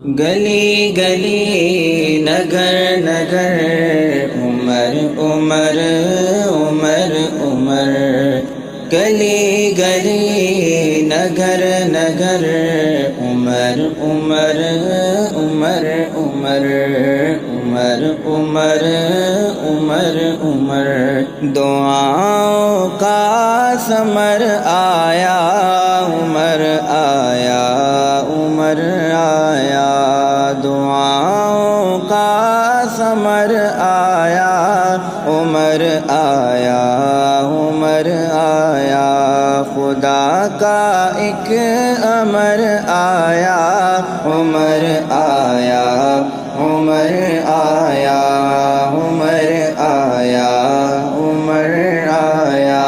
گلی گلی نگر نگر عمر عمر عمر عمر گلی گلی نگر نگر عمر عمر عمر عمر عمر عمر عمر عمر دعاؤں کا ثمر آیا عمر آیا عمر آیا دعاؤں کا ثمر آیا عمر آیا عمر آیا خدا کا ایک امر آیا عمر آیا عمر آیا عمر آیا عمر آیا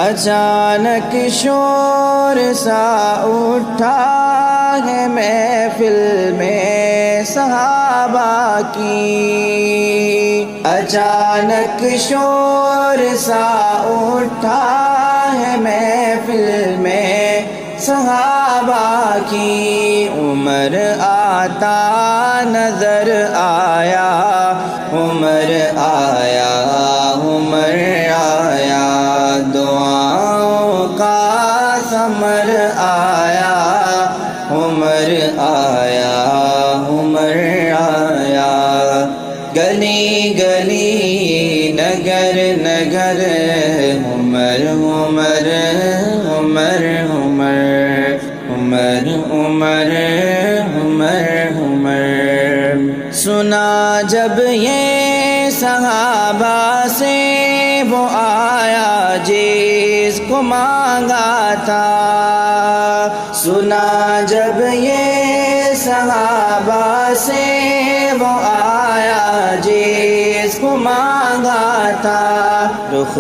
اچانک شور سا اٹھا ہے محفل میں صحابہ کی اچانک شور سا اٹھا ہے محفل میں صحابہ کی عمر آتا نظر آیا عمر آیا عمر آیا دعاؤں کا ثمر آیا عمر آیا عمر آیا گلی گلی نگر نگر عمر عمر عمر عمر عمر عمر عمر عمر سنا جب یہ صحابہ سے وہ آیا جس کو مانگا تھا سنا جب یہ صحابہ سے وہ آیا جس کو مانگا تھا رخ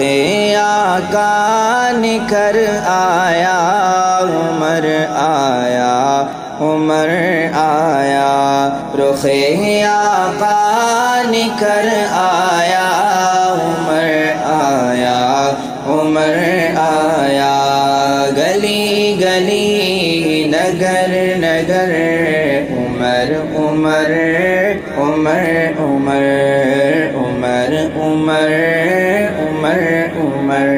آقا نکھر آیا عمر آیا عمر آیا رخ آقا نکھر آیا عمر آیا عمر آیا گلی گلی نگر نگر عمر عمر عمر عمر عمر عمر عمر عمر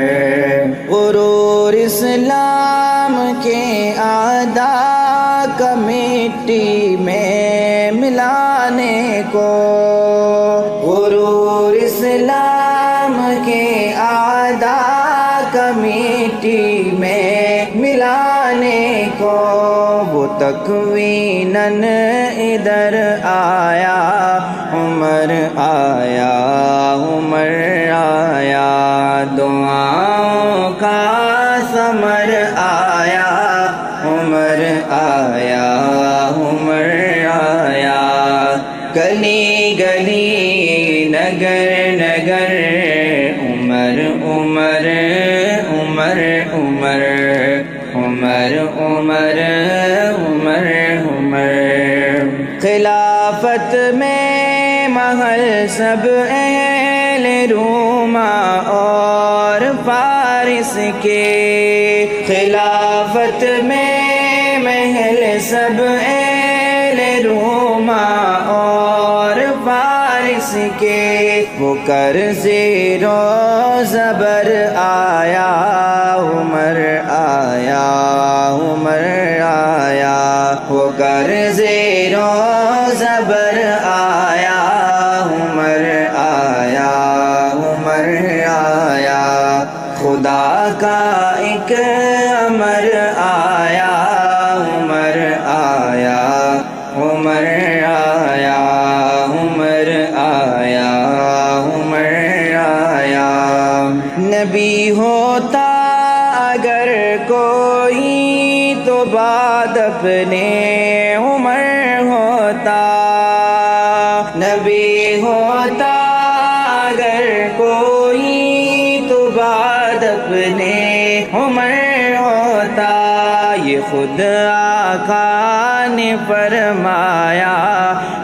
غرور اسلام کے اعداء کا مٹی میں ملانے کو غرور اسلام کے اعداء کا مٹی میں ملانے کو وہ تکویناً ادھر آیا عمر آیا عمر آیا دعاؤں کا ثمر آیا عمر آیا عمر آیا گلی گلی نگر نگر عمر عمر عمر عمر عمر عمر عمر عمر خلافت میں محل سب اہل روما اور فارس کے خلافت میں محل سب اہل روما اور فارس کے وہ قرض و زبر آیا عمر آیا عمر آیا وہ قرض و زبر آیا عمر آیا عمر آیا خدا کا ایک امر آیا عمر آیا عمر آیا عمر آیا عمر آیا نبی ہوتا اگر کوئی تو بعد اپنے عمر ہوتا نبی ہوتا اگر کوئی تو بعد اپنے عمر ہوتا یہ خود آقا نے فرمایا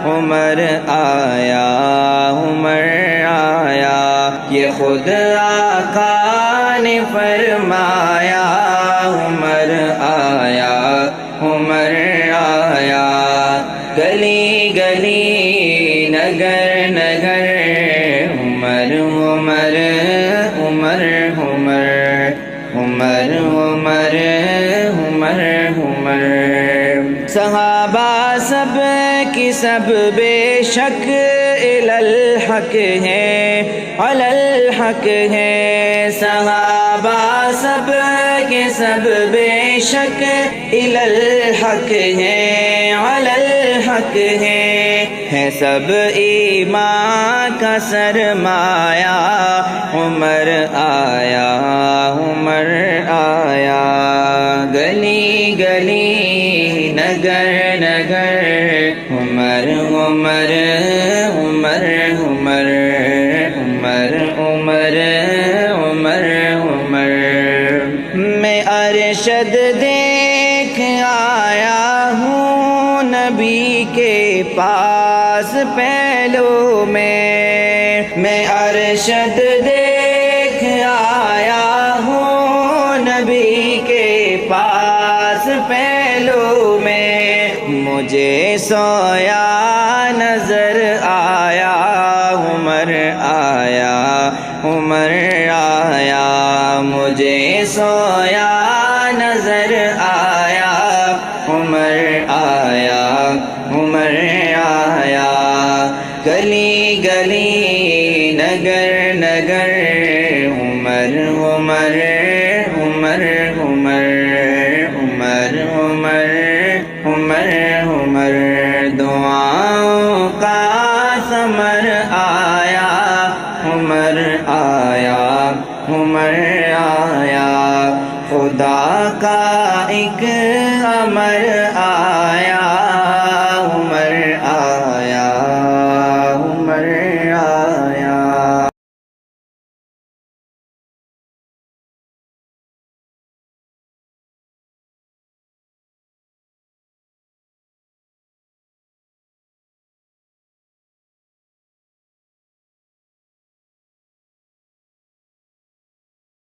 عمر آیا عمر آیا یہ خود آقا نے فرمایا عمر آیا عمر آیا گلی گلی نگر نگر عمر عمر عمر عمر عمر عمر عمر عمر صحابہ سب کی سب بے شک الی الحق ہے علی الحق ہے صحابہ سب کے سب بے شک الی الحق ہے علی الحق ہے سب ایمان کا سرمایہ عمر آیا عمر آیا گلی گلی نگر نگر عمر عمر عمر عمر عمر عمر عمر عمر میں ارشد دیکھ آیا ہوں نبی کے پاس پہلو میں ارشد دیکھ آیا ہوں نبی کے پاس پہلو میں مجھے سویا نظر آیا عمر آیا عمر آیا مجھے سویا نظر آیا عمر آیا عمر آیا گلی گلی نگر نگر عمر عمر عمر عمر عمر عمر عمر عمر دعاؤں کا ثمر آیا عمر آیا عمر آیا خدا کا ایک امر